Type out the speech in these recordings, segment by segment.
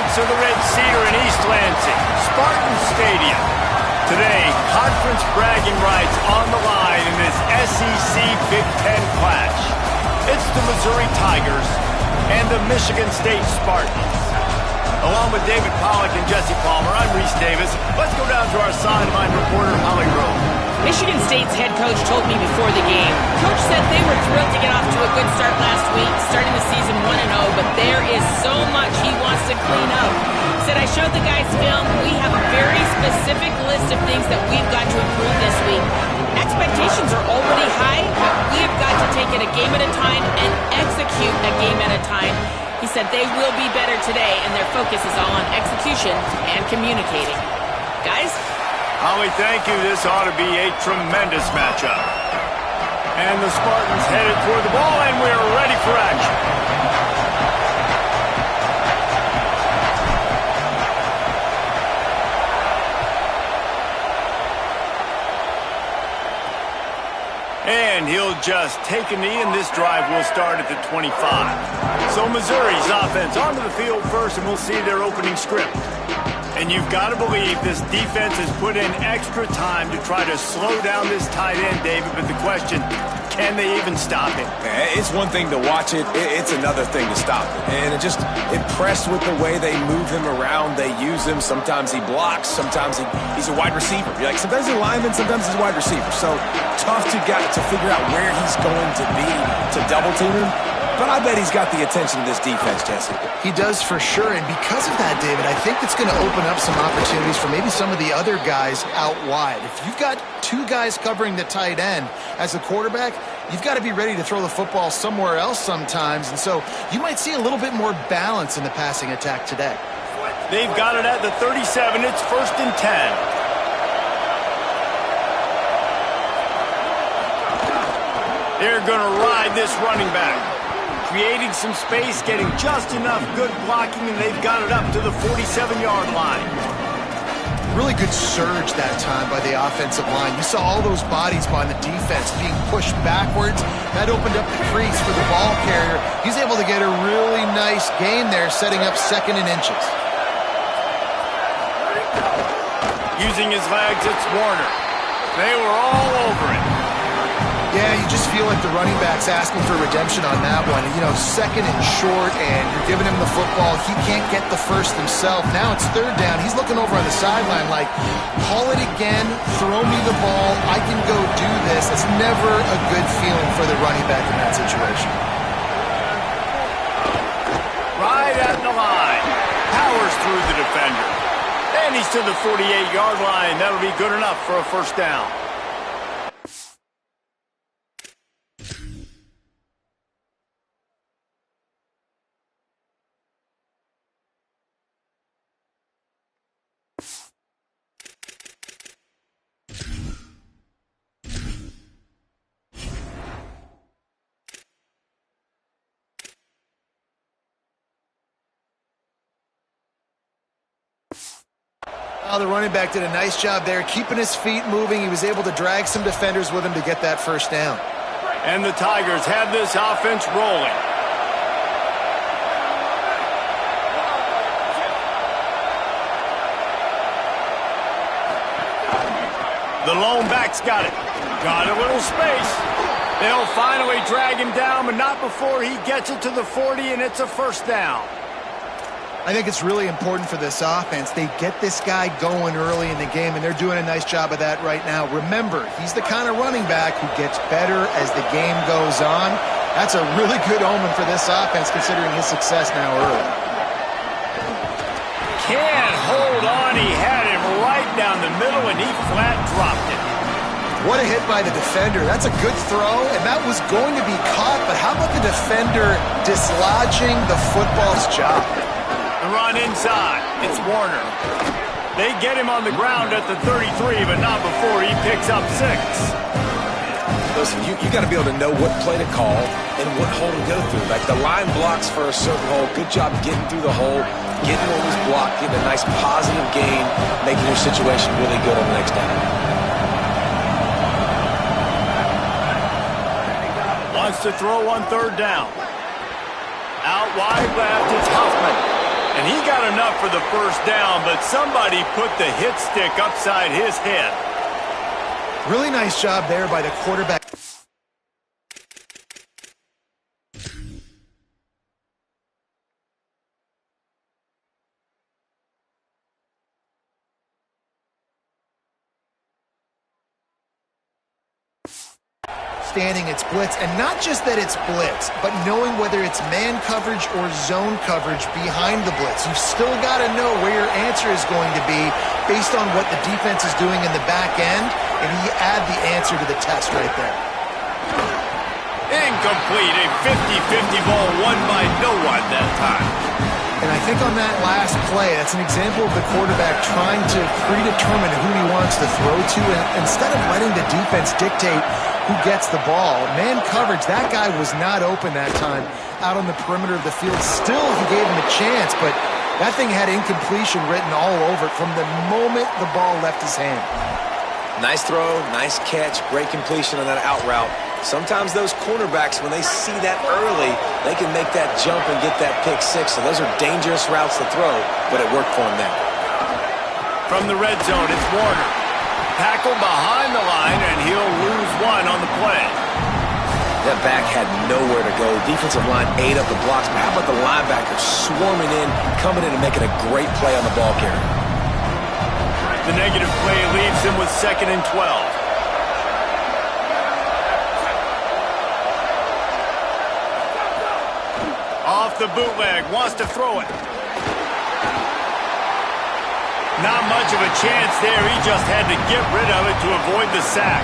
gates of the Red Cedar in East Lansing, Spartan Stadium. Today, conference bragging rights on the line in this SEC Big Ten clash. It's the Missouri Tigers and the Michigan State Spartans. Along with David Pollack and Jesse Palmer, I'm Reese Davis. Let's go down to our sideline reporter, Holly Rowe. Michigan State's head coach told me before the game. Coach said they were thrilled to get off to a good start last week, starting the season 1-0, but there is so much he wants to clean up. He said, I showed the guys film. We have a very specific list of things that we've got to improve this week. Expectations are already high, but we have got to take it a game at a time and execute a game at a time. He said they will be better today, and their focus is all on execution and communicating. Guys? Holly, thank you. This ought to be a tremendous matchup. And the Spartans headed toward the ball, and we're ready for action. And he'll just take a knee, and this drive will start at the 25. So Missouri's offense onto the field first, and we'll see their opening script. And you've got to believe this defense has put in extra time to try to slow down this tight end, David. But the question, can they even stop him? It's one thing to watch it. It's another thing to stop it. And it just impressed with the way they move him around. They use him. Sometimes he blocks. Sometimes he's a wide receiver. Sometimes he's a lineman. Sometimes he's a wide receiver. So tough to figure out where he's going to be to double team him. But I bet he's got the attention of this defense, Jesse. He does for sure, and because of that, David, I think it's going to open up some opportunities for maybe some of the other guys out wide. If you've got two guys covering the tight end as a quarterback, you've got to be ready to throw the football somewhere else sometimes, and so you might see a little bit more balance in the passing attack today. They've got it at the 37. It's 1st and 10. They're going to ride this running back. Creating some space, getting just enough good blocking, and they've got it up to the 47-yard line. Really good surge that time by the offensive line. You saw all those bodies by the defense being pushed backwards. That opened up the crease for the ball carrier. He's able to get a really nice gain there, setting up 2nd and inches. Using his legs, it's Warner. They were all over it. Yeah, you just feel like the running back's asking for redemption on that one. 2nd and short, and you're giving him the football. He can't get the first himself. Now it's 3rd down. He's looking over on the sideline like, call it again, throw me the ball, I can go do this. It's never a good feeling for the running back in that situation. Right at the line. Powers through the defender. And he's to the 48-yard line. That'll be good enough for a 1st down. The running back did a nice job there, keeping his feet moving. He was able to drag some defenders with him to get that 1st down. And the Tigers have this offense rolling. The lone back's got it. Got a little space. They'll finally drag him down, but not before he gets it to the 40, and it's a 1st down. I think it's really important for this offense. They get this guy going early in the game, and they're doing a nice job of that right now. Remember, he's the kind of running back who gets better as the game goes on. That's a really good omen for this offense, considering his success now early. Can't hold on. He had him right down the middle, and he flat dropped it. What a hit by the defender. That's a good throw, and that was going to be caught, but how about the defender dislodging the football's job? The run inside. It's Warner. They get him on the ground at the 33, but not before he picks up 6. Listen, you got to be able to know what play to call and what hole to go through. Like the line blocks for a certain hole. Good job getting through the hole, getting on this block, getting a nice positive gain, making your situation really good on the next down. Wants to throw on 3rd down. Out wide left, it's Huffman. And he got enough for the first down, but somebody put the hit stick upside his head. Really nice job there by the quarterback. Understanding it's blitz, and not just that it's blitz, but knowing whether it's man coverage or zone coverage behind the blitz. You've still got to know where your answer is going to be based on what the defense is doing in the back end, and you add the answer to the test right there. Incomplete, a 50-50 ball won by no one that time. And I think on that last play, that's an example of the quarterback trying to predetermine who he wants to throw to, and instead of letting the defense dictate who gets the ball. Man coverage, that guy was not open that time out on the perimeter of the field. Still, he gave him a chance, but that thing had incompletion written all over it from the moment the ball left his hand. Nice throw, nice catch, great completion on that out route. Sometimes those cornerbacks, when they see that early, they can make that jump and get that pick six. So those are dangerous routes to throw, but it worked for him there. From the red zone, it's Warner. Tackle behind the line, and he'll lose one on the play. That back had nowhere to go. Defensive line ate up the blocks, but how about the linebacker swarming in, coming in and making a great play on the ball carrier? The negative play leaves him with 2nd and 12. Off the bootleg, wants to throw it. Not much of a chance there. He just had to get rid of it to avoid the sack.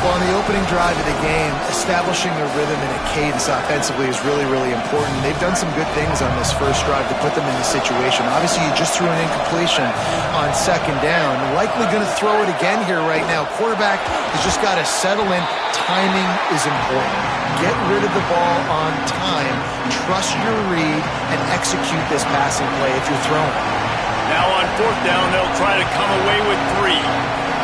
Well, on the opening drive of the game, establishing a rhythm and a cadence offensively is really, really important. They've done some good things on this first drive to put them in the situation. Obviously, you just threw an incompletion on 2nd down. Likely going to throw it again here right now. Quarterback has just got to settle in. Timing is important. Get rid of the ball on time. Trust your read and execute this passing play if you're throwing. Now on 4th down, they'll try to come away with 3.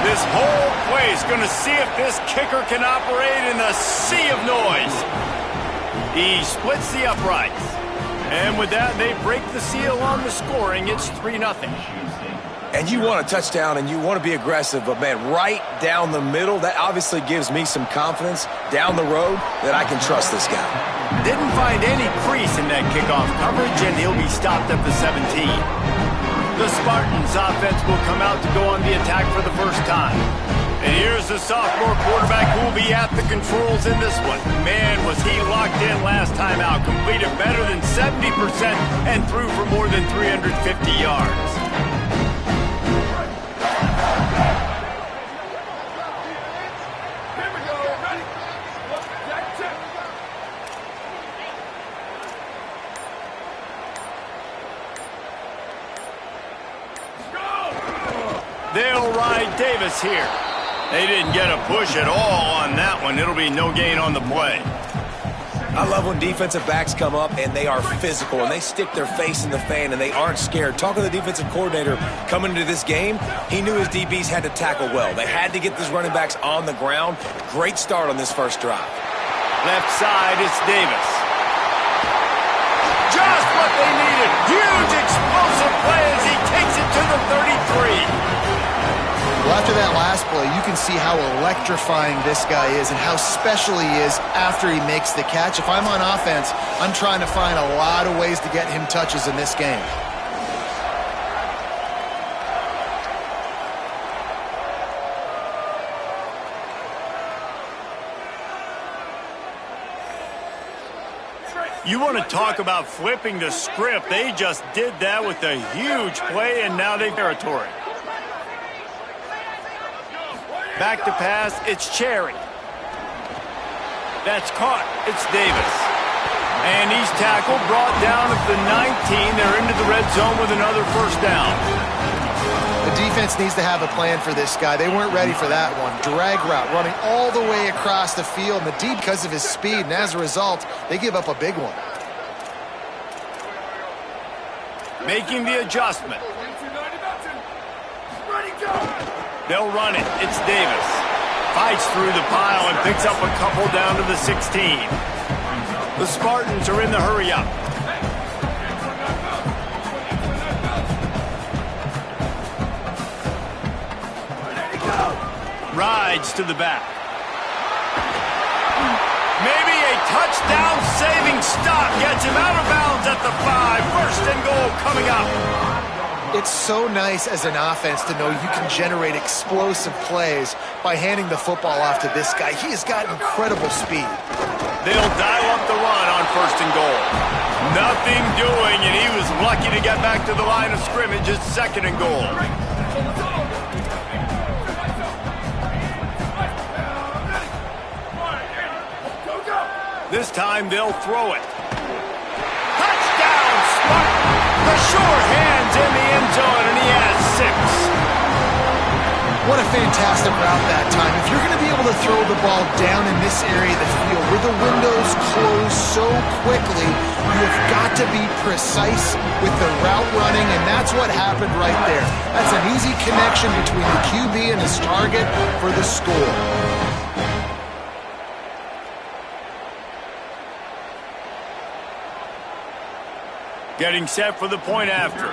This whole play is going to see if this kicker can operate in a sea of noise. He splits the uprights. And with that, they break the seal on the scoring. It's 3-0. And you want a touchdown and you want to be aggressive, but man, right down the middle, that obviously gives me some confidence down the road that I can trust this guy. Didn't find any crease in that kickoff coverage, and he'll be stopped at the 17. The Spartans offense will come out to go on the attack for the first time. And here's the sophomore quarterback who will be at the controls in this one. Man, was he locked in last time out. Completed better than 70% and threw for more than 350 yards. They'll ride Davis here. They didn't get a push at all on that one. It'll be no gain on the play. I love when defensive backs come up and they are physical and they stick their face in the fan and they aren't scared. Talking to the defensive coordinator coming into this game, he knew his DBs had to tackle well. They had to get these running backs on the ground. Great start on this first drive. Left side, it's Davis. Just what they needed. Huge explosive play as he takes it to the 33. Well, after that last play, you can see how electrifying this guy is and how special he is after he makes the catch. If I'm on offense, I'm trying to find a lot of ways to get him touches in this game. You want to talk about flipping the script. They just did that with a huge play, and now they've territory. Back to pass, it's Cherry. That's caught, it's Davis. And he's tackled, brought down at the 19. They're into the red zone with another first down. The defense needs to have a plan for this guy. They weren't ready for that one. Drag route, running all the way across the field, and the deep because of his speed, and as a result, they give up a big one. Making the adjustment. They'll run it. It's Davis. Fights through the pile and picks up a couple down to the 16. The Spartans are in the hurry-up. Rides to the back. Maybe a touchdown-saving stop gets him out of bounds at the 5. First and goal coming up. It's so nice as an offense to know you can generate explosive plays by handing the football off to this guy. He has got incredible speed. They'll dial up the run on first and goal. Nothing doing, and he was lucky to get back to the line of scrimmage at second and goal. This time they'll throw it. Touchdown, Spartan! The sure hands in the end zone, and he has 6. What a fantastic route that time. If you're going to be able to throw the ball down in this area of the field where the windows close so quickly, you have got to be precise with the route running, and that's what happened right there. That's an easy connection between the QB and his target for the score. Getting set for the point after.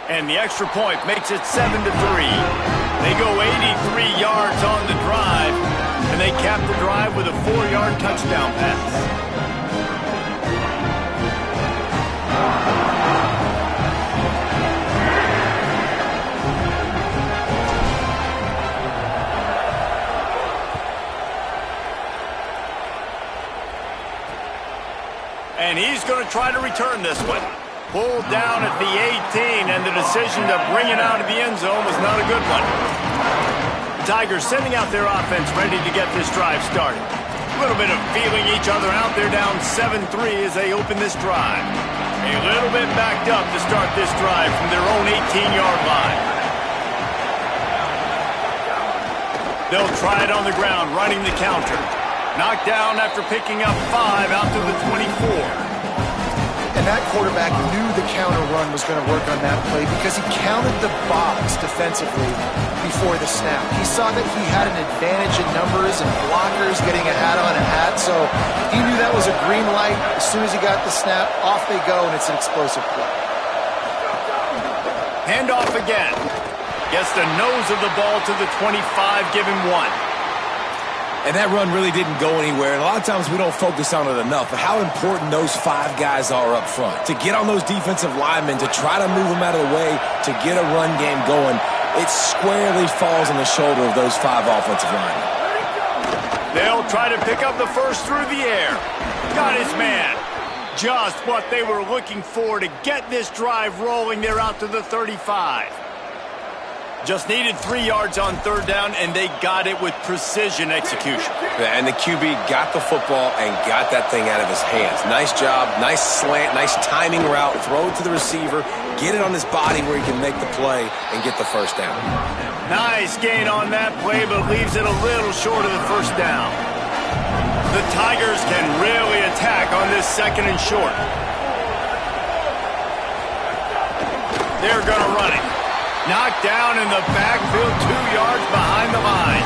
And the extra point makes it 7-3. They go 83 yards on the drive, and they cap the drive with a 4-yard touchdown pass. And he's going to try to return this one. Pulled down at the 18, and the decision to bring it out of the end zone was not a good one. Tigers sending out their offense ready to get this drive started. A little bit of feeling each other out. They're down 7-3 as they open this drive. A little bit backed up to start this drive from their own 18-yard line. They'll try it on the ground, running the counter. Knocked down after picking up 5 out to the 24. And that quarterback knew the counter run was going to work on that play because he counted the box defensively before the snap. He saw that he had an advantage in numbers and blockers getting a hat on a hat, so he knew that was a green light. As soon as he got the snap, off they go, and it's an explosive play. Handoff again. Gets the nose of the ball to the 25, give him 1. And that run really didn't go anywhere. And a lot of times we don't focus on it enough, but how important those 5 guys are up front. To get on those defensive linemen, to try to move them out of the way, to get a run game going, it squarely falls on the shoulder of those 5 offensive linemen. They'll try to pick up the first through the air. Got his man. Just what they were looking for to get this drive rolling. They're out to the 35. Just needed 3 yards on third down, and they got it with precision execution. Yeah, and the QB got the football and got that thing out of his hands. Nice job, nice slant, nice timing route. Throw it to the receiver, get it on his body where he can make the play and get the first down. Nice gain on that play, but leaves it a little short of the first down. The Tigers can really attack on this second and short. They're going to run it. Knocked down in the backfield, 2 yards behind the line.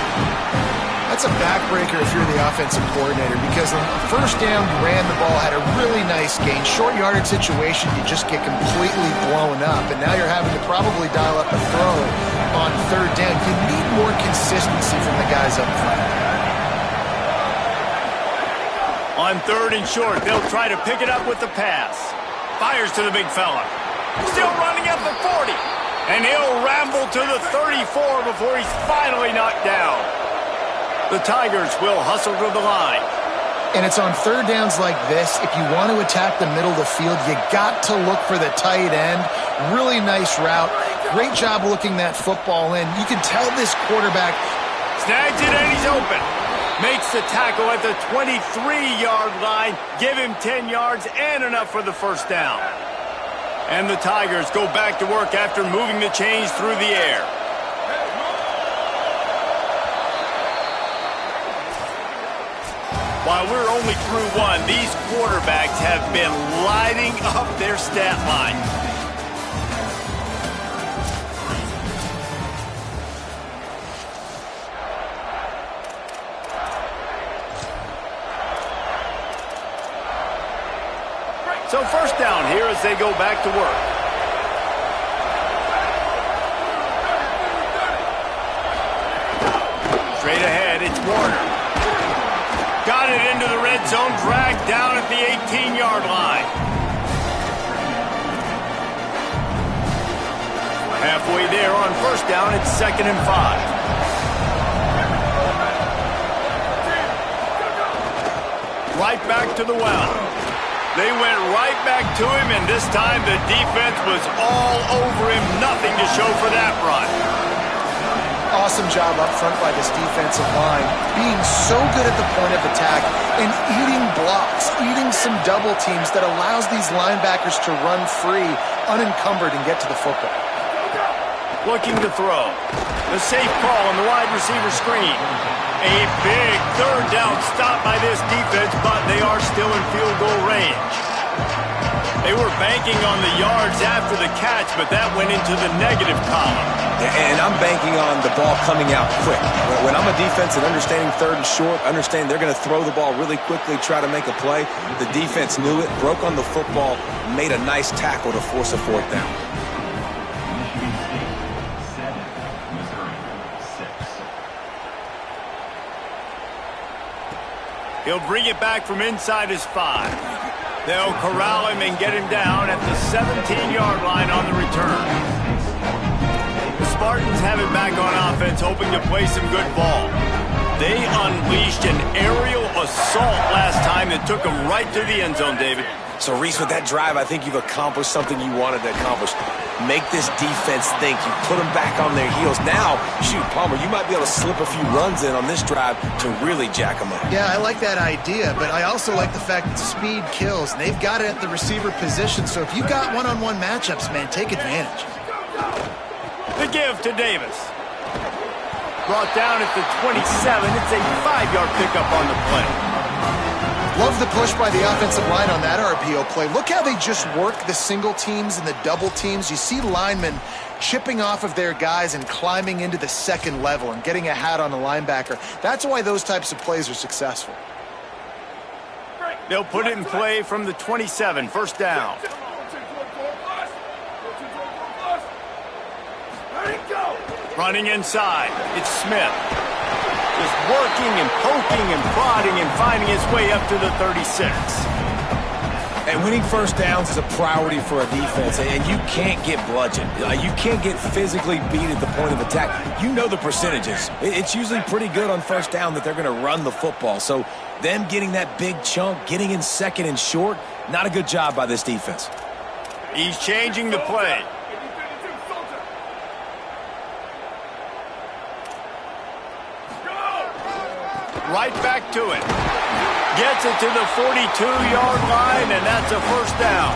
That's a backbreaker if you're the offensive coordinator because on first down, you ran the ball, had a really nice gain. Short yardage situation, you just get completely blown up, and now you're having to probably dial up a throw on third down. You need more consistency from the guys up front. On third and short, they'll try to pick it up with the pass. Fires to the big fella. Still running at the 40. And he'll ramble to the 34 before he's finally knocked down. The Tigers will hustle to the line. And it's on third downs like this, if you want to attack the middle of the field, you got to look for the tight end. Really nice route. Great job looking that football in. You can tell this quarterback. Snags it and he's open. Makes the tackle at the 23-yard line. Give him 10 yards and enough for the first down. And the Tigers go back to work after moving the chains through the air. While we're only through 1, these quarterbacks have been lighting up their stat line. So first down here as they go back to work. Warner. Got it into the red zone, dragged down at the 18-yard line. Halfway there on first down, it's 2nd and 5. Right back to the well. They went right back to him, and this time the defense was all over him. Nothing to show for that run. Awesome job up front by this defensive line, being so good at the point of attack and eating blocks, eating some double teams that allows these linebackers to run free, unencumbered, and get to the football. Looking to throw. The safe call on the wide receiver screen. A big third down stop by this defense, but they are still in field goal range. They were banking on the yards after the catch, but that went into the negative column. And I'm banking on the ball coming out quick. When I'm a defense and understanding 3rd and short, understand they're going to throw the ball really quickly, try to make a play. The defense knew it, broke on the football, made a nice tackle to force a 4th down. He'll bring it back from inside his 5. They'll corral him and get him down at the 17-yard line on the return. The Spartans have it back on offense, hoping to play some good ball. They unleashed an aerial assault last time that took them right to the end zone, David. So, Reese, with that drive, I think you've accomplished something you wanted to accomplish. Make this defense think. You put them back on their heels. Now, shoot, Palmer, you might be able to slip a few runs in on this drive to really jack them up. Yeah, I like that idea, but I also like the fact that speed kills. And they've got it at the receiver position, so if you've got one-on-one matchups, man, take advantage. The give to Davis. Brought down at the 27. It's a 5-yard pickup on the play. Love the push by the offensive line on that RPO play. Look how they just work the single teams and the double teams. You see linemen chipping off of their guys and climbing into the second level and getting a hat on a linebacker. That's why those types of plays are successful. They'll put it in play from the 27, 1st down. Running inside, it's Smith. Just working and poking and prodding and finding his way up to the 36. And winning 1st downs is a priority for a defense, and you can't get bludgeoned. You can't get physically beat at the point of attack. You know the percentages. It's usually pretty good on 1st down that they're going to run the football. So them getting that big chunk, getting in 2nd and short, not a good job by this defense. He's changing the play. Right back to it. Gets it to the 42-yard line, and that's a 1st down.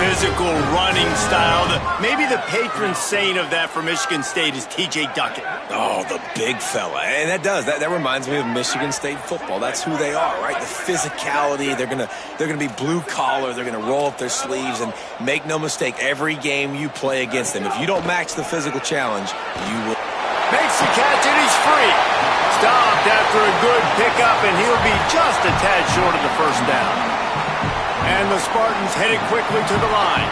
Physical running style. Maybe the patron saint of that for Michigan State is T.J. Duckett. Oh, the big fella. And that reminds me of Michigan State football. That's who they are, right? The physicality. They're gonna be blue collar. They're gonna roll up their sleeves, and make no mistake, every game you play against them, if you don't match the physical challenge, you will. Makes the catch, and he's free. Stopped after a good pickup, and he'll be just a tad short of the 1st down. And the Spartans headed quickly to the line.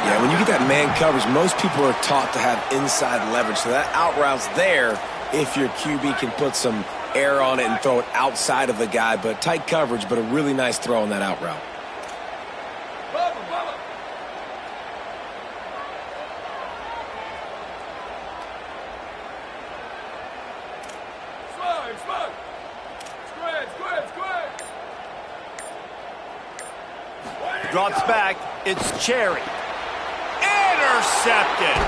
Yeah, when you get that man coverage, most people are taught to have inside leverage. So that out route's there if your QB can put some air on it and throw it outside of the guy. But tight coverage, but a really nice throw on that out route. Drops back. It's Cherry. Intercepted.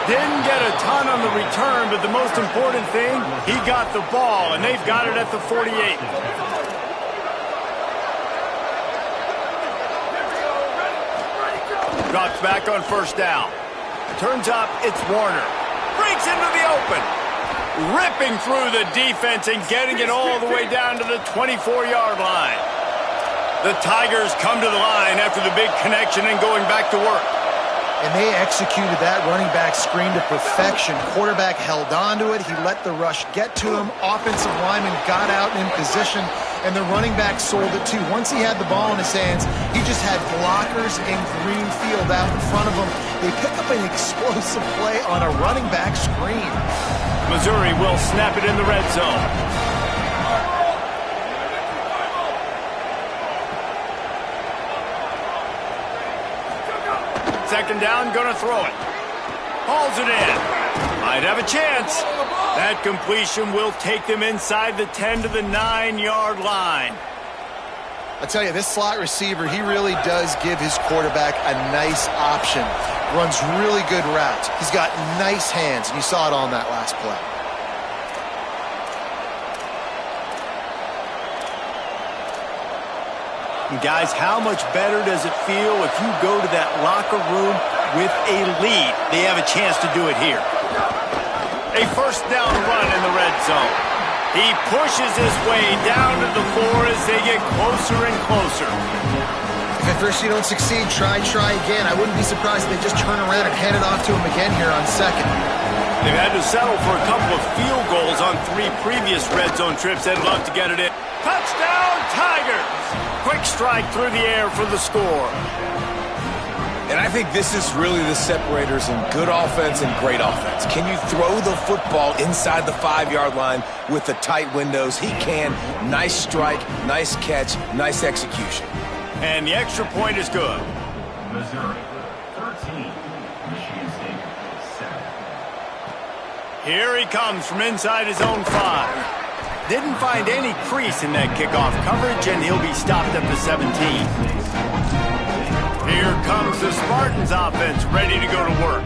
Didn't get a ton on the return, but the most important thing, he got the ball, and they've got it at the 48. Drops back on 1st down. Turns up. It's Warner. Breaks into the open. Ripping through the defense and getting it all the way down to the 24-yard line. The Tigers come to the line after the big connection and going back to work. And they executed that running back screen to perfection. Quarterback held on to it. He let the rush get to him. Offensive lineman got out in position. and the running back sold it too. Once he had the ball in his hands, he just had blockers and green field out in front of him. They pick up an explosive play on a running back screen. Missouri will snap it in the red zone. Second down, gonna throw it. Hauls it in. Might have a chance. That completion will take them inside the 10 to the 9-yard line. I tell you, this slot receiver, he really does give his quarterback a nice option. Runs really good routes. He's got nice hands, and you saw it on that last play. And guys, how much better does it feel if you go to that locker room with a lead? They have a chance to do it here. A first down run in the red zone. He pushes his way down to the 4 as they get closer and closer. If at first you don't succeed, try again. I wouldn't be surprised if they just turn around and hand it off to him again here on second. They've had to settle for a couple of field goals on 3 previous red zone trips. They'd love to get it in. Touchdown, Tigers! Quick strike through the air for the score. And I think this is really the separators in good offense and great offense. Can you throw the football inside the 5-yard line with the tight windows? He can. Nice strike, nice catch, nice execution. And the extra point is good. Missouri, 13. Michigan State, 7. Here he comes from inside his own 5. Didn't find any crease in that kickoff coverage, and he'll be stopped at the 17. Here comes the Spartans offense, ready to go to work.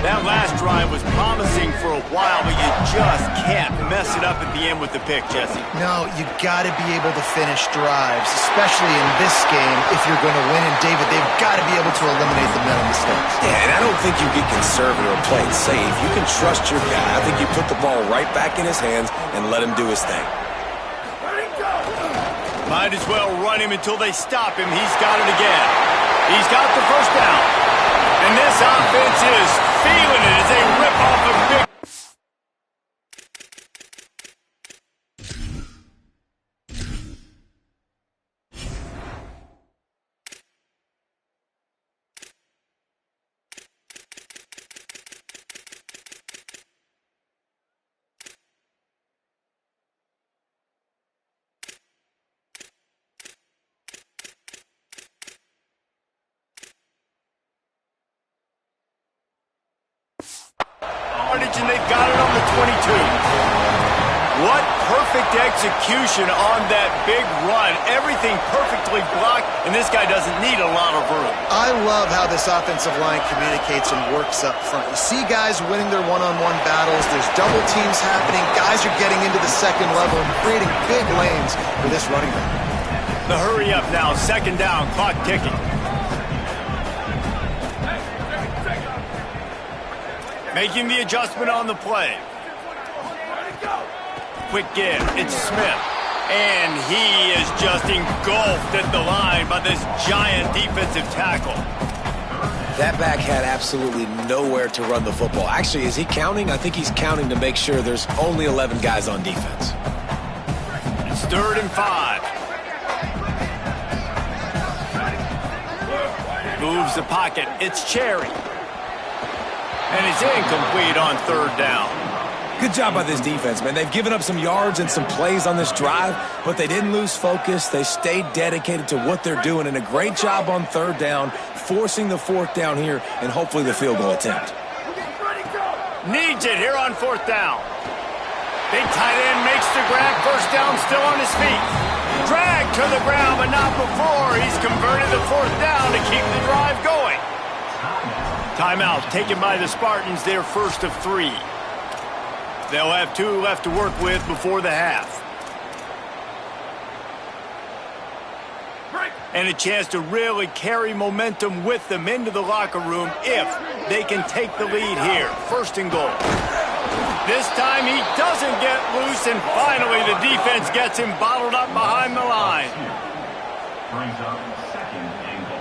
That last drive was promising for a while, but you just can't mess it up at the end with the pick, Jesse. No, you got to be able to finish drives, especially in this game if you're going to win. And David, they've got to be able to eliminate the mental mistakes. Yeah, and I don't think you get conservative or play it safe. You can trust your guy. I think you put the ball right back in his hands and let him do his thing. Might as well run him until they stop him. He's got it again. He's got the first down. And this offense is feeling it as they rip off a big... And they've got it on the 22. What perfect execution on that big run. Everything perfectly blocked, and this guy doesn't need a lot of room. I love how this offensive line communicates and works up front. You see guys winning their one-on-one battles. There's double teams happening. Guys are getting into the second level and creating big lanes for this running back. The hurry up now. Second down. Clock ticking. Making the adjustment on the play. Quick give. It's Smith. And he is just engulfed at the line by this giant defensive tackle. That back had absolutely nowhere to run the football. Actually, is he counting? I think he's counting to make sure there's only 11 guys on defense. It's 3rd and 5. Moves the pocket. It's Cherry. And it's incomplete on 3rd down. Good job by this defense, man. They've given up some yards and some plays on this drive, but they didn't lose focus. They stayed dedicated to what they're doing, and a great job on 3rd down, forcing the 4th down here, and hopefully the field goal attempt. Needs it here on 4th down. Big tight end makes the grab. First down, still on his feet. Drag to the ground, but not before. He's converted the 4th down to keep the drive going. Timeout taken by the Spartans, their first of 3. They'll have 2 left to work with before the half. And a chance to really carry momentum with them into the locker room if they can take the lead here. 1st and goal. This time he doesn't get loose, and finally the defense gets him bottled up behind the line. Brings up 2nd and goal.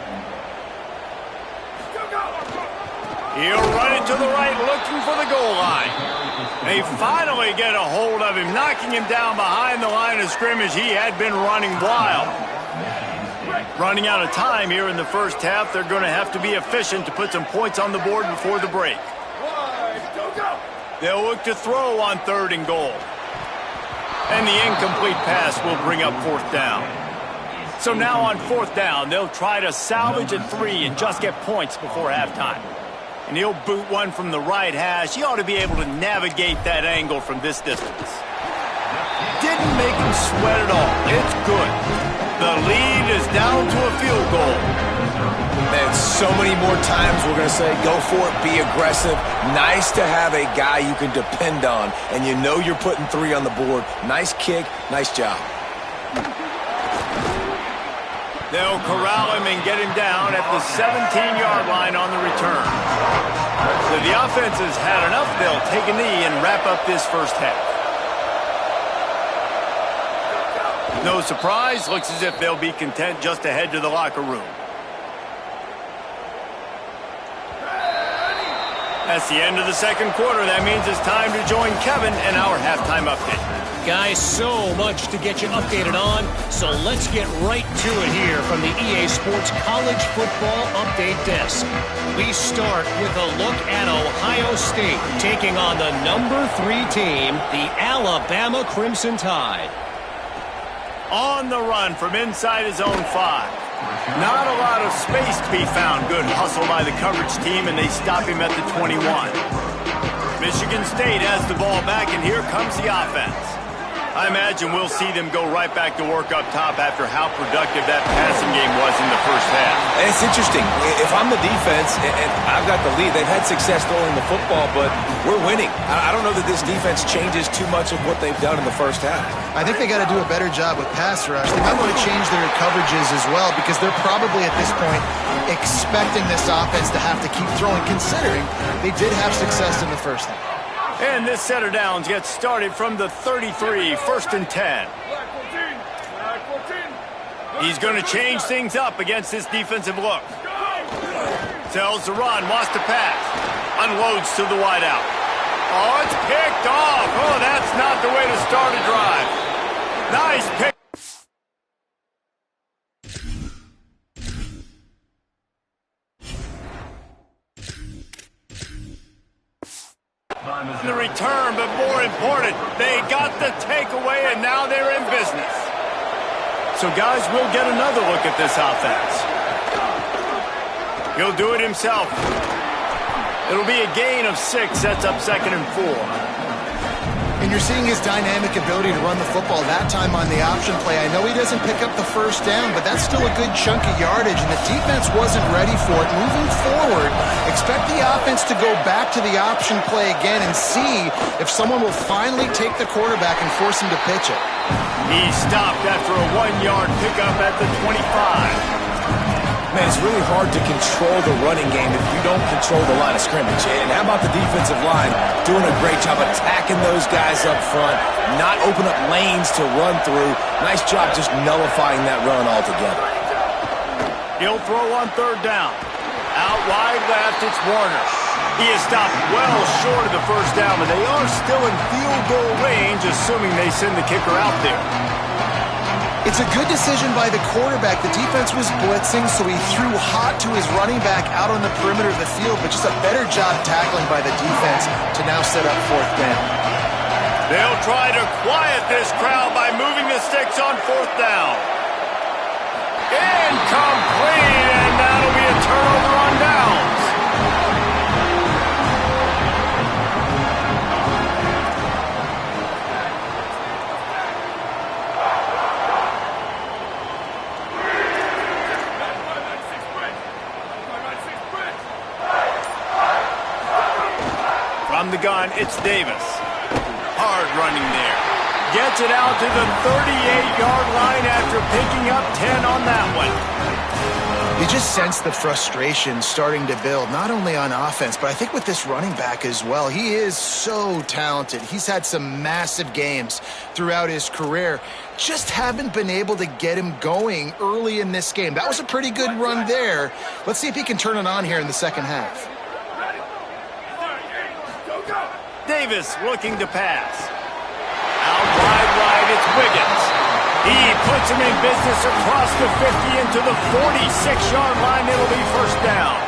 He'll run it to the right, looking for the goal line. They finally get a hold of him, knocking him down behind the line of scrimmage. He had been running wild. Running out of time here in the first half. They're going to have to be efficient to put some points on the board before the break. They'll look to throw on 3rd and goal. And the incomplete pass will bring up 4th down. So now on 4th down, they'll try to salvage a 3 and just get points before halftime. And he'll boot one from the right hash. He ought to be able to navigate that angle from this distance. Didn't make him sweat at all. It's good. The lead is down to a field goal. Man, so many more times we're going to say, go for it, be aggressive. Nice to have a guy you can depend on, and you know you're putting 3 on the board. Nice kick, nice job. They'll corral him and get him down at the 17-yard line on the return. So the offense has had enough. They'll take a knee and wrap up this first half. No surprise. Looks as if they'll be content just to head to the locker room. That's the end of the second quarter. That means it's time to join Kevin and our halftime update. Guys, so much to get you updated on, so let's get right to it here from the EA Sports College Football Update Desk. We start with a look at Ohio State taking on the number 3 team, the Alabama Crimson Tide. On the run from inside his own 5. Not a lot of space to be found. Good hustle by the coverage team, and they stop him at the 21. Michigan State has the ball back, and here comes the offense. I imagine we'll see them go right back to work up top after how productive that passing game was in the first half. And it's interesting. If I'm the defense and I've got the lead, they've had success throwing the football, but we're winning. I don't know that this defense changes too much of what they've done in the first half. I think they got to do a better job with pass rush. They might want to change their coverages as well, because they're probably at this point expecting this offense to have to keep throwing, considering they did have success in the first half. And this set of downs gets started from the 33, 1st and 10. He's going to change things up against this defensive look. Tells the run, wants to pass. Unloads to the wideout. Oh, it's picked off. Oh, that's not the way to start a drive. Nice pick. The return, but more important, they got the takeaway, and now they're in business. So, guys, we'll get another look at this offense. He'll do it himself. It'll be a gain of 6, sets up 2nd and 4. And you're seeing his dynamic ability to run the football, that time on the option play. I know he doesn't pick up the first down, but that's still a good chunk of yardage, and the defense wasn't ready for it. Moving forward, expect the offense to go back to the option play again and see if someone will finally take the quarterback and force him to pitch it. He stopped after a 1-yard pickup at the 25. Man, it's really hard to control the running game if you don't control the line of scrimmage. And how about the defensive line doing a great job attacking those guys up front, not open up lanes to run through. Nice job just nullifying that run altogether. He'll throw on 3rd down. Out wide left, it's Warner. He is stopped well short of the first down, but they are still in field goal range, assuming they send the kicker out there. It's a good decision by the quarterback. The defense was blitzing, so he threw hot to his running back out on the perimeter of the field, but just a better job tackling by the defense to now set up 4th down. They'll try to quiet this crowd by moving the sticks on 4th down. Incomplete, and that'll be a turnover on downs. From the gun, it's Davis. Hard running there. Gets it out to the 38-yard line after picking up 10 on that one. You just sense the frustration starting to build, not only on offense, but I think with this running back as well. He is so talented. He's had some massive games throughout his career. Just haven't been able to get him going early in this game. That was a pretty good run there. Let's see if he can turn it on here in the second half. Davis looking to pass. Out wide right, it's Wiggins. He puts him in business across the 50 into the 46-yard line. It'll be first down.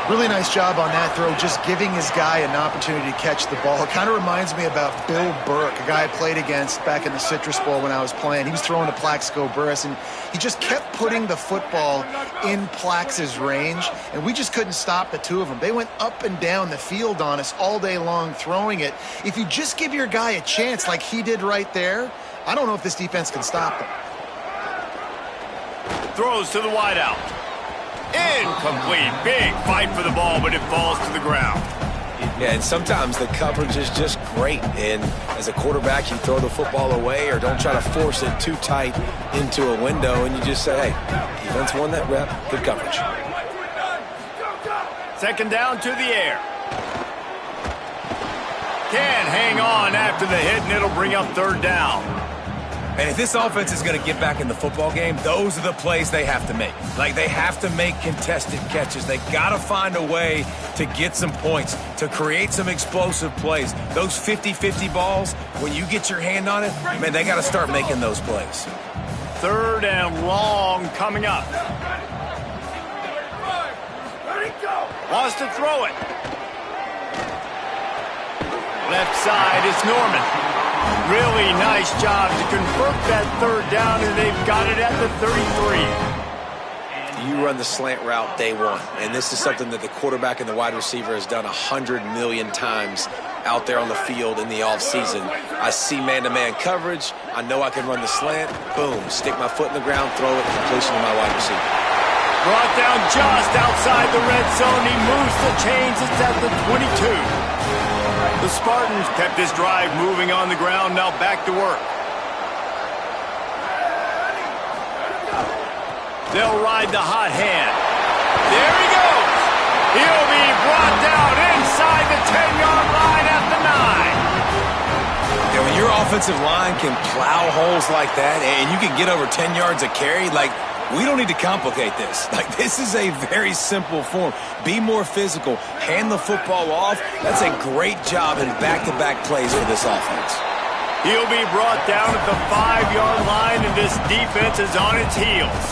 Really nice job on that throw, just giving his guy an opportunity to catch the ball. It kind of reminds me about Bill Burke, a guy I played against back in the Citrus Bowl when I was playing. He was throwing to Plaxico Burress, and he just kept putting the football in Plax's range, and we just couldn't stop the two of them. They went up and down the field on us all day long throwing it. If you just give your guy a chance like he did right there, I don't know if this defense can stop them. Throws to the wideout. Incomplete. Big fight for the ball, but it falls to the ground. Yeah, and sometimes the coverage is just great. And as a quarterback, you throw the football away or don't try to force it too tight into a window, and you just say, hey, defense won that rep. Good coverage. Second down to the air. Can hang on after the hit, and it'll bring up third down. And if this offense is going to get back in the football game, those are the plays they have to make. Like, they have to make contested catches. They got to find a way to get some points, to create some explosive plays. Those 50-50 balls, when you get your hand on it, man, they got to start making those plays. Third and long coming up. Wants to throw it. Left side is Norman. Really nice job to convert that third down, and they've got it at the 33. You run the slant route day one, and this is something that the quarterback and the wide receiver has done 100 million times out there on the field in the offseason. I see man-to-man coverage. I know I can run the slant. Boom, stick my foot in the ground, throw it, completion to my wide receiver. Brought down just outside the red zone. He moves the chains. It's at the 22. The Spartans kept this drive moving on the ground. Now back to work. They'll ride the hot hand. There he goes. He'll be brought down inside the 10-yard line at the 9. Yeah, when your offensive line can plow holes like that and you can get over 10 yards a carry, like, we don't need to complicate this. Like, this is a very simple form. Be more physical. Hand the football off. That's a great job in back-to-back plays for this offense. He'll be brought down at the 5-yard line, and this defense is on its heels.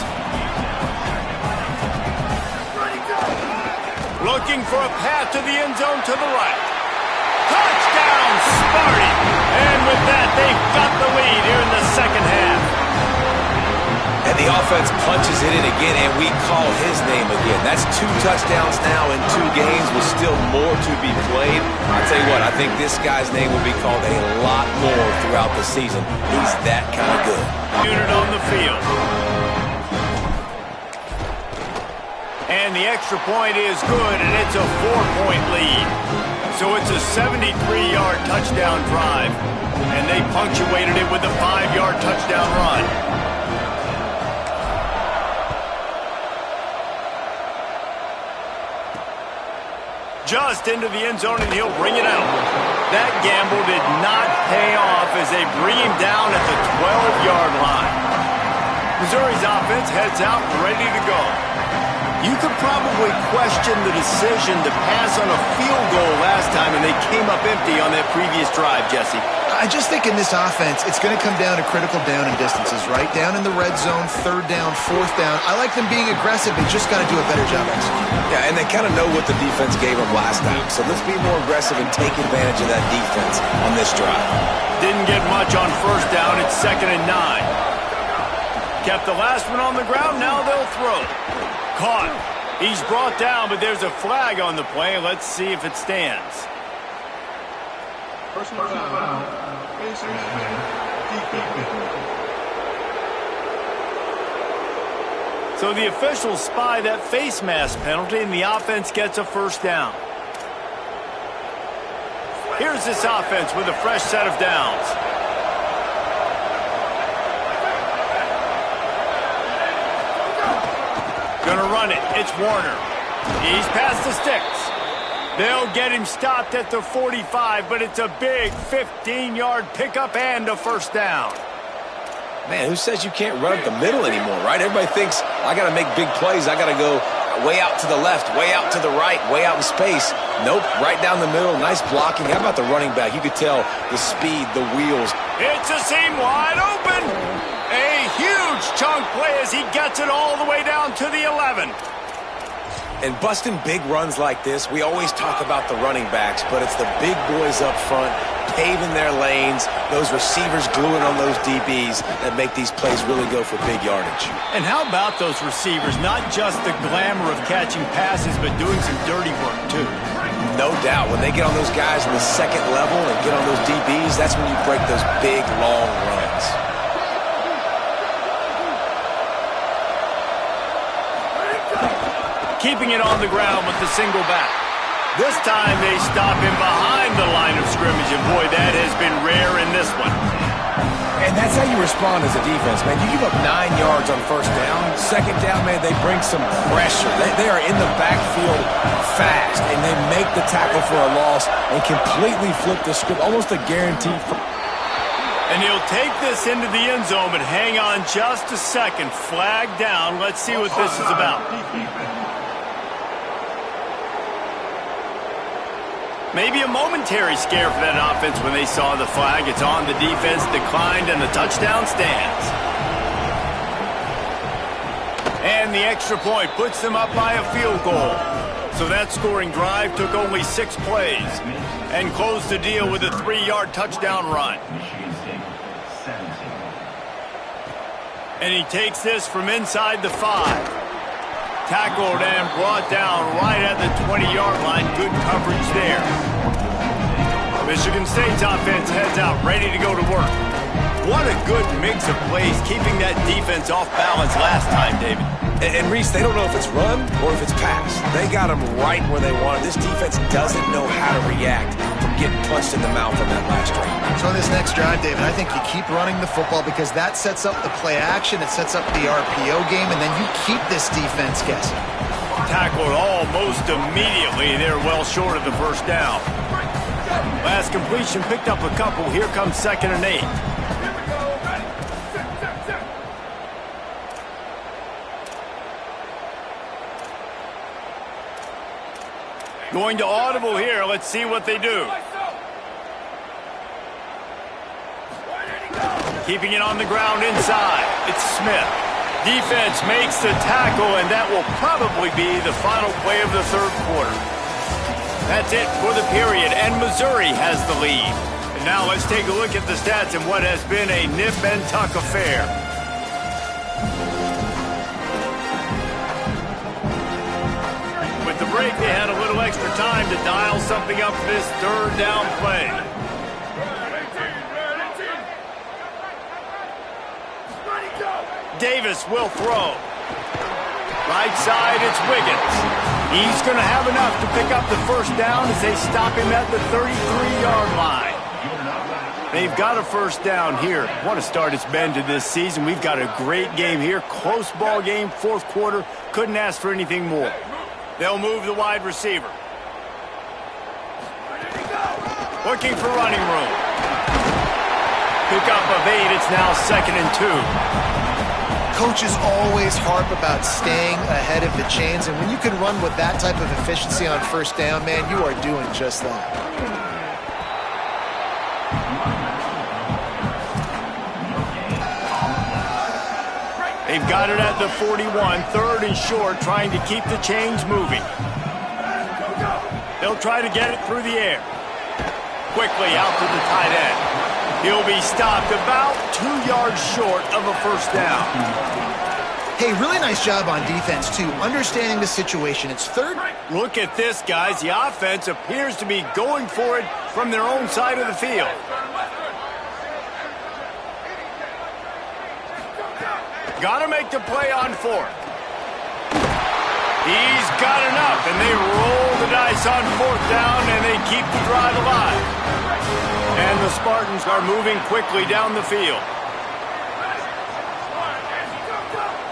Looking for a path to the end zone to the right. Touchdown, Sparty! And with that, they've got the lead here in the second half. And the offense punches it in again, and we call his name again. That's 2 touchdowns now in 2 games with still more to be played. I'll tell you what, I think this guy's name will be called a lot more throughout the season. He's that kind of good. Unit on the field. And the extra point is good, and it's a 4-point lead. So it's a 73-yard touchdown drive, and they punctuated it with a 5-yard touchdown run. Just into the end zone, and he'll bring it out. That gamble did not pay off as they bring him down at the 12-yard line. Missouri's offense heads out ready to go. You could probably question the decision to pass on a field goal last time, and they came up empty on that previous drive, Jesse. I just think in this offense, it's going to come down to critical down and distances, right? Down in the red zone, 3rd down, 4th down. I like them being aggressive. They just got to do a better job executing. Yeah, and they kind of know what the defense gave them last time. So let's be more aggressive and take advantage of that defense on this drive. Didn't get much on 1st down. It's 2nd and 9. Kept the last one on the ground. Now they'll throw. Caught. He's brought down, but there's a flag on the play. Let's see if it stands. Personal foul. So the officials spy that face mask penalty, and the offense gets a 1st down. Here's this offense with a fresh set of downs. Gonna run it. It's Warner. He's past the sticks. They'll get him stopped at the 45, but it's a big 15-yard pickup and a 1st down. Man, who says you can't run up the middle anymore, right? Everybody thinks, I got to make big plays. I got to go way out to the left, way out to the right, way out in space. Nope, right down the middle. Nice blocking. How about the running back? You could tell the speed, the wheels. It's a seam wide open. A huge chunk play as he gets it all the way down to the 11. And busting big runs like this, we always talk about the running backs, but it's the big boys up front, paving their lanes, those receivers gluing on those DBs that make these plays really go for big yardage. And how about those receivers? Not just the glamour of catching passes, but doing some dirty work, too. No doubt. When they get on those guys in the second level and get on those DBs, that's when you break those big, long runs. Keeping it on the ground with the single back. This time they stop him behind the line of scrimmage, and boy, that has been rare in this one. And that's how you respond as a defense, man. You give up 9 yards on first down. Second down, man, they bring some pressure. They are in the backfield fast, and they make the tackle for a loss and completely flip the script, almost a guarantee. And he'll take this into the end zone, but hang on just a second. Flag down. Let's see what this is about. Maybe a momentary scare for that offense when they saw the flag. It's on, the defense declined, and the touchdown stands. And the extra point puts them up by a field goal. So that scoring drive took only 6 plays and closed the deal with a 3-yard touchdown run. Michigan State 17. And he takes this from inside the 5. Tackled and brought down right at the 20-yard line. Good coverage there. Michigan State's offense heads out, ready to go to work. What a good mix of plays, keeping that defense off balance last time, David. And Reese, they don't know if it's run or if it's pass. They got them right where they want it. This defense doesn't know how to react from getting punched in the mouth on that last drive. So on this next drive, David, I think you keep running the football because that sets up the play action, it sets up the RPO game, and then you keep this defense guessing. Tackled almost immediately. They're well short of the first down. Last completion picked up a couple. Here comes 2nd and 8. Going to audible here. Let's see what they do. Keeping it on the ground inside. It's Smith. Defense makes the tackle, and that will probably be the final play of the 3rd quarter. That's it for the period, and Missouri has the lead. And now let's take a look at the stats in what has been a nip and tuck affair. With the break, they had a little extra time to dial something up for this 3rd down play. Davis will throw. Right side, it's Wiggins. He's going to have enough to pick up the first down as they stop him at the 33-yard line. They've got a first down here. What a start it's been to this season. We've got a great game here. Close ball game, 4th quarter. Couldn't ask for anything more. They'll move the wide receiver. Looking for running room. Pickup of 8. It's now 2nd and 2. Coaches always harp about staying ahead of the chains, and when you can run with that type of efficiency on first down, man, you are doing just that. They've got it at the 41, 3rd and short, trying to keep the chains moving. They'll try to get it through the air. Quickly out to the tight end. He'll be stopped about 2 yards short of a first down. Hey, really nice job on defense, too, understanding the situation. It's 3rd. Look at this, guys. The offense appears to be going for it from their own side of the field. Got to make the play on 4th. He's got enough, and they roll the dice on 4th down, and they keep the drive alive. And the Spartans are moving quickly down the field.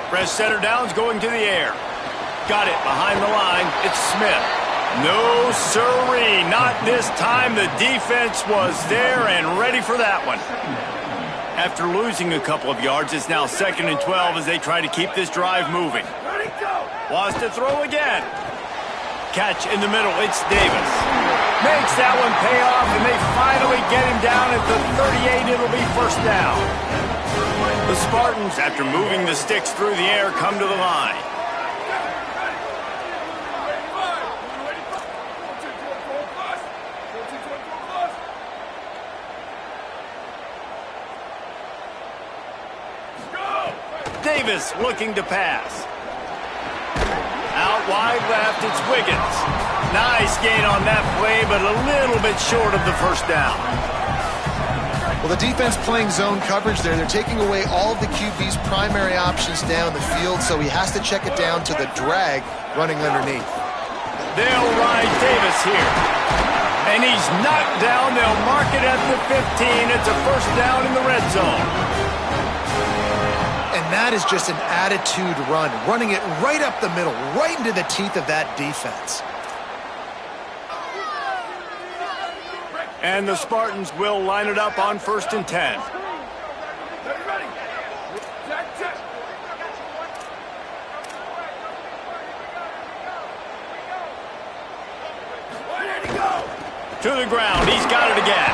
Fresh center downs going to the air. Got it behind the line. It's Smith. No siree, not this time. The defense was there and ready for that one. After losing a couple of yards, it's now 2nd and 12 as they try to keep this drive moving. Wants to throw again. Catch in the middle. It's Davis. Makes that one pay off, and they finally get him down at the 38. It'll be first down. The Spartans, after moving the sticks through the air, come to the line. Davis looking to pass. Out wide left, it's Wiggins. Nice gain on that play, but a little bit short of the first down. Well, the defense playing zone coverage there. They're taking away all of the QB's primary options down the field, so he has to check it down to the drag running underneath. They'll ride Davis here. And he's knocked down. They'll mark it at the 15. It's a first down in the red zone. And that is just an attitude run, running it right up the middle, right into the teeth of that defense. And the Spartans will line it up on 1st and 10. To the ground, he's got it again.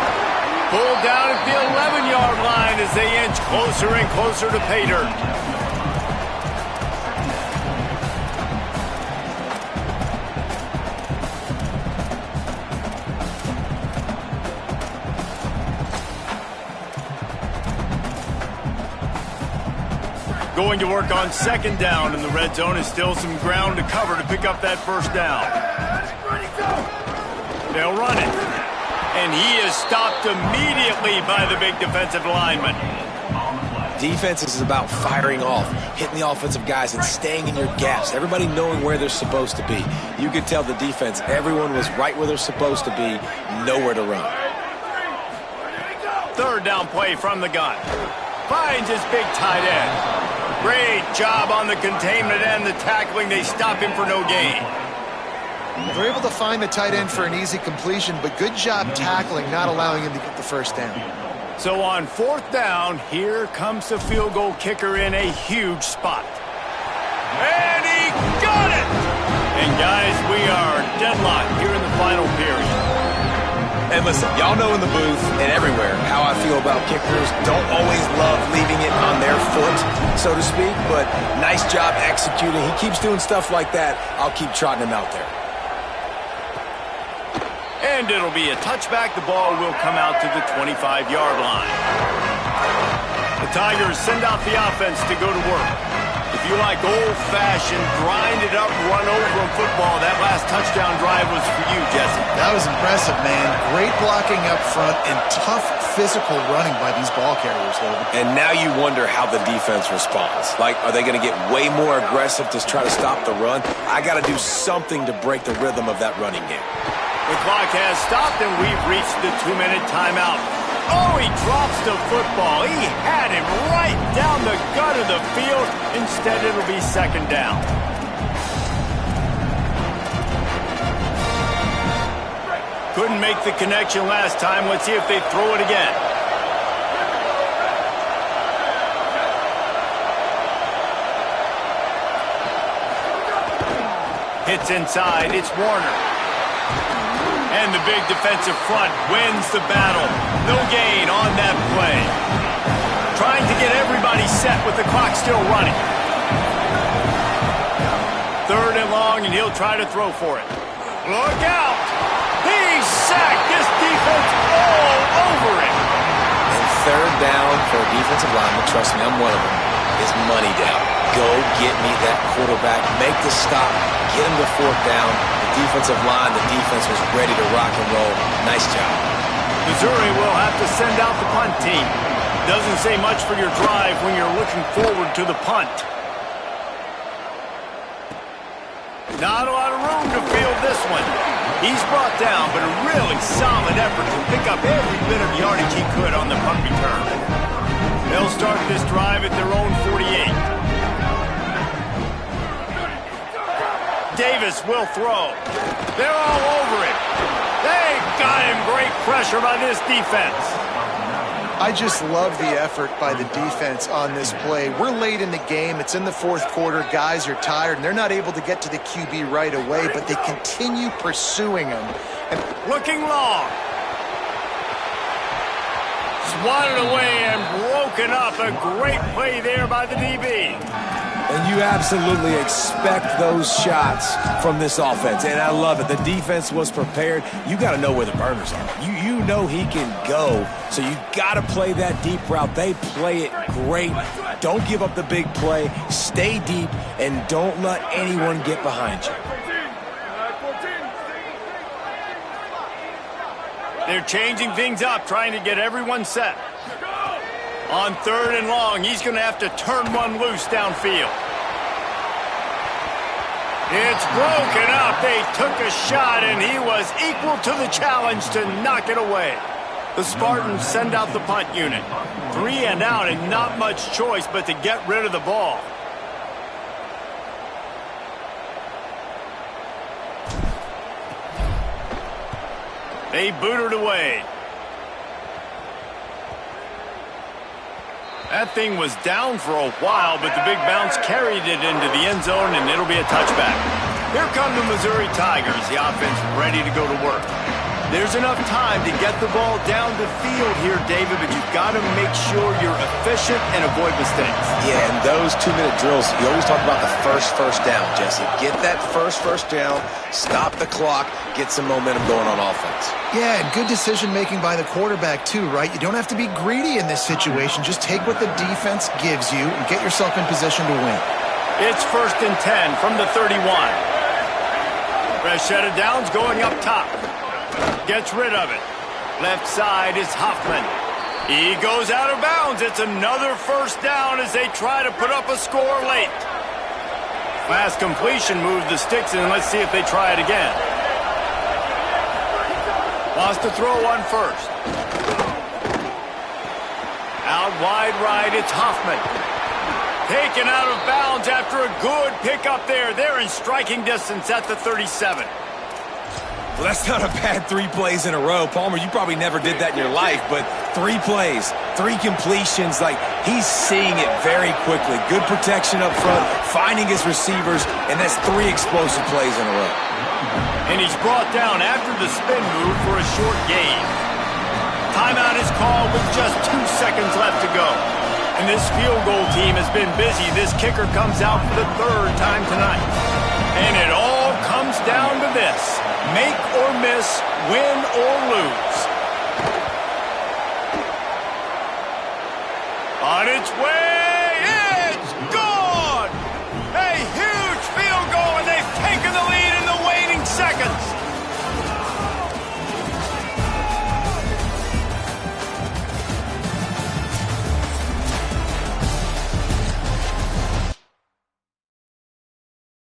Pulled down at the 11-yard line as they inch closer and closer to pay dirt. Going to work on 2nd down in the red zone. Is still some ground to cover to pick up that first down. They'll run it. And he is stopped immediately by the big defensive lineman. Defense is about firing off, hitting the offensive guys, and staying in your gaps. Everybody knowing where they're supposed to be. You could tell the defense, everyone was right where they're supposed to be, nowhere to run. 3rd down play from the gun. Finds his big tight end. Great job on the containment and the tackling. They stop him for no gain. They're able to find the tight end for an easy completion, but good job tackling, not allowing him to get the first down. So on 4th down, here comes the field goal kicker in a huge spot. And he got it! And guys, we are deadlocked here in the final period. And listen, y'all know in the booth and everywhere how I feel about kickers. Don't always love leaving it on their foot, so to speak, but nice job executing. He keeps doing stuff like that. I'll keep trotting him out there. And it'll be a touchback. The ball will come out to the 25-yard line. The Tigers send out the offense to go to work. If you like old-fashioned, grind-it-up, run-over football, that last touchdown drive was for you, Jesse. That was impressive, man. Great blocking up front and tough physical running by these ball carriers, David. And now you wonder how the defense responds. Like, are they going to get way more aggressive to try to stop the run? I got to do something to break the rhythm of that running game. The clock has stopped, and we've reached the 2-minute timeout. Oh, he drops the football. He had him right down the gut of the field. Instead, it'll be 2nd down. Couldn't make the connection last time. Let's see if they throw it again. Hits inside. It's Warner. And the big defensive front wins the battle. No gain on that play. Trying to get everybody set with the clock still running. 3rd and long, and he'll try to throw for it. Look out! He's sacked. This defense all over him. And 3rd down for a defensive lineman, trust me, I'm one of them, is money down. Go get me that quarterback. Make the stop. Get him to 4th down. Defensive line, the defense was ready to rock and roll. Nice job. Missouri will have to send out the punt team. Doesn't say much for your drive when you're looking forward to the punt. Not a lot of room to field this one. He's brought down, but a really solid effort to pick up every bit of yardage he could on the punt return. They'll start this drive at their own 48. Davis will throw. They're all over him. They got him. Great pressure by this defense. I just love the effort by the defense on this play. We're late in the game. It's in the fourth quarter. Guys are tired, and they're not able to get to the QB right away, but they continue pursuing him. And looking long. Swatted away and broken up. A great play there by the DB. And you absolutely expect those shots from this offense, and I love it. The defense was prepared. You got to know where the burners are. You know he can go, so you got to play that deep route. They play it great. Don't give up the big play. Stay deep, and don't let anyone get behind you. They're changing things up, trying to get everyone set. On 3rd and long, he's going to have to turn one loose downfield. It's broken up. They took a shot, and he was equal to the challenge to knock it away. The Spartans send out the punt unit. 3 and out, and not much choice but to get rid of the ball. They booted away. That thing was down for a while, but the big bounce carried it into the end zone, and it'll be a touchback. Here come the Missouri Tigers, the offense ready to go to work. There's enough time to get the ball down the field here, David, but you've got to make sure you're efficient and avoid mistakes. Yeah, and those 2-minute drills, you always talk about the first down, Jesse. Get that first down, stop the clock, get some momentum going on offense. yeah, and good decision-making by the quarterback, too, right? You don't have to be greedy in this situation. Just take what the defense gives you and get yourself in position to win. It's 1st and 10 from the 31. Rashida Downs going up top. Gets rid of it. Left side is Hoffman. He goes out of bounds. It's another 1st down as they try to put up a score late. Fast completion moves the sticks, and let's see if they try it again. Wants to throw on 1st. Out wide right, it's Hoffman. Taken out of bounds after a good pickup there. They're in striking distance at the 37. Well, that's not a bad 3 plays in a row. Palmer, you probably never did that in your life, but 3 plays, 3 completions, like he's seeing it very quickly. Good protection up front, finding his receivers, and that's 3 explosive plays in a row. And he's brought down after the spin move for a short gain. Timeout is called with just 2 seconds left to go. And this field goal team has been busy. This kicker comes out for the 3rd time tonight. And it all comes down to this. Make or miss, win or lose. On its way.